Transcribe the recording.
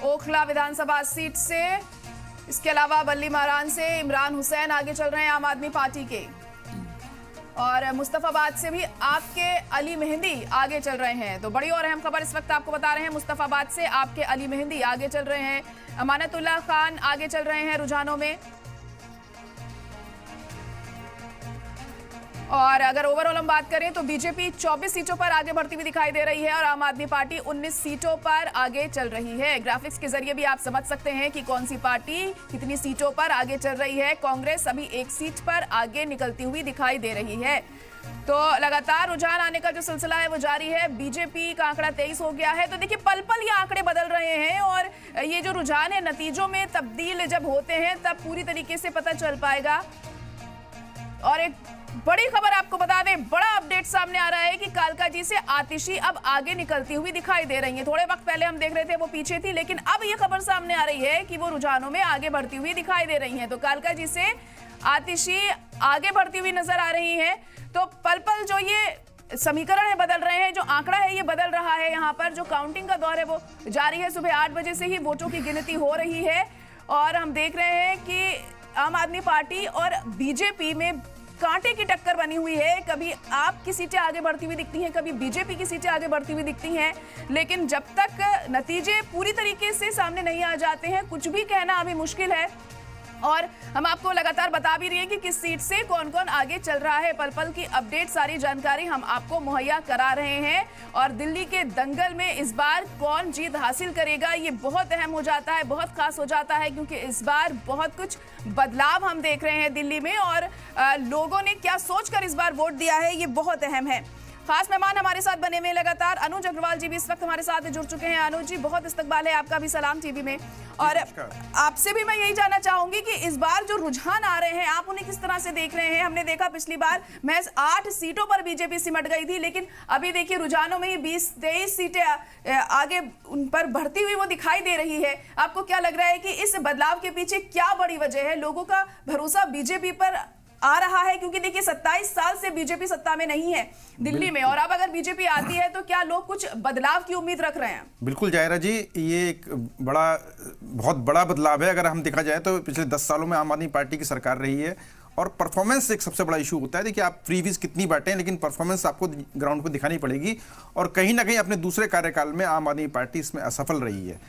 ओखला विधानसभा seat से। इसके अलावा बल्ली महाराज से इमरान हुसैन आगे चल रहे हैं आम आदमी पार्टी के, और मुस्तफाबाद से भी आपके अली मेहंदी आगे चल रहे हैं। तो बड़ी और अहम खबर इस वक्त आपको बता रहे हैं, मुस्तफाबाद से आपके अली मेहंदी आगे चल रहे हैं, अमानतुल्लाह खान आगे चल रहे हैं रुझानों में। और अगर ओवरऑल हम बात करें तो बीजेपी 24 सीटों पर आगे बढ़ती हुई दिखाई दे रही है और आम आदमी पार्टी 19 सीटों पर आगे चल रही है। ग्राफिक्स के जरिए भी आप समझ सकते हैं कि कौन सी पार्टी कितनी सीटों पर आगे चल रही है। कांग्रेस अभी 1 सीट पर आगे निकलती हुई दिखाई दे रही है। तो लगातार रुझान आने का जो सिलसिला है वो जारी है। बीजेपी का आंकड़ा 23 हो गया है। तो देखिए पल पल ये आंकड़े बदल रहे हैं और ये जो रुझान है नतीजों में तब्दील जब होते हैं तब पूरी तरीके से पता चल पाएगा। और एक बड़ी खबर आपको बता दें, बड़ा अपडेट सामने आ रहा है कि कालका जी से आतिशी अब आगे निकलती हुई दिखाई दे रही है। थोड़े वक्त पहले हम देख रहे थे वो पीछे थी, लेकिन अब ये खबर सामने आ रही है कि वो रुझानों में आगे बढ़ती हुई दिखाई दे रही हैं। तो कालका जी से आतिशी आगे बढ़ती हुई नजर आ रही है। तो पल पल जो ये समीकरण है बदल रहे हैं, जो आंकड़ा है ये बदल रहा है। यहाँ पर जो काउंटिंग का दौर है वो जारी है। सुबह 8 बजे से ही वोटों की गिनती हो रही है और हम देख रहे हैं कि आम आदमी पार्टी और बीजेपी में कांटे की टक्कर बनी हुई है। कभी आपकी सीटें आगे बढ़ती हुई दिखती हैं, कभी बीजेपी की सीटें आगे बढ़ती हुई दिखती हैं, लेकिन जब तक नतीजे पूरी तरीके से सामने नहीं आ जाते हैं कुछ भी कहना अभी मुश्किल है। और हम आपको लगातार बता भी रही हैं कि किस सीट से कौन कौन आगे चल रहा है। पल पल की अपडेट सारी जानकारी हम आपको मुहैया करा रहे हैं। और दिल्ली के दंगल में इस बार कौन जीत हासिल करेगा ये बहुत अहम हो जाता है, बहुत खास हो जाता है, क्योंकि इस बार बहुत कुछ बदलाव हम देख रहे हैं दिल्ली में और लोगों ने क्या सोचकर इस बार वोट दिया है ये बहुत अहम है। खास मेहमान हमारे साथ बने हुए लगातार अनुज अग्रवाल जी भी इस वक्त हमारे साथ जुड़ चुके हैं। अनुज जी बहुत इस्तकबाल है आपका भी, सलाम टीवी में। और आपसे भी मैं यही जानना चाहूंगी कि इस बार जो रुझान आ रहे हैं आप उन्हें किस तरह से देख रहे हैं। हमने देखा पिछली बार महज 8 सीटों पर बीजेपी सिमट गई थी, लेकिन अभी देखिए रुझानों में ही 20-23 सीटें आगे उन पर बढ़ती हुई वो दिखाई दे रही है। आपको क्या लग रहा है कि इस बदलाव के पीछे क्या बड़ी वजह है? लोगों का भरोसा बीजेपी पर आ रहा है, क्योंकि देखिए 27 साल से बीजेपी सत्ता में नहीं है दिल्ली में, और अब अगर बीजेपी आती है तो क्या लोग कुछ बदलाव की उम्मीद रख रहे हैं? बिल्कुल जायरा जी, ये एक बहुत बड़ा बदलाव है। अगर हम देखा जाए तो पिछले 10 सालों में आम आदमी पार्टी की सरकार रही है और परफॉर्मेंस एक सबसे बड़ा इशू होता है। देखिए आप फ्रीबीज कितनी बांटें, लेकिन परफॉर्मेंस आपको ग्राउंड पर दिखानी पड़ेगी और कहीं ना कहीं अपने दूसरे कार्यकाल में आम आदमी पार्टी इसमें असफल रही है।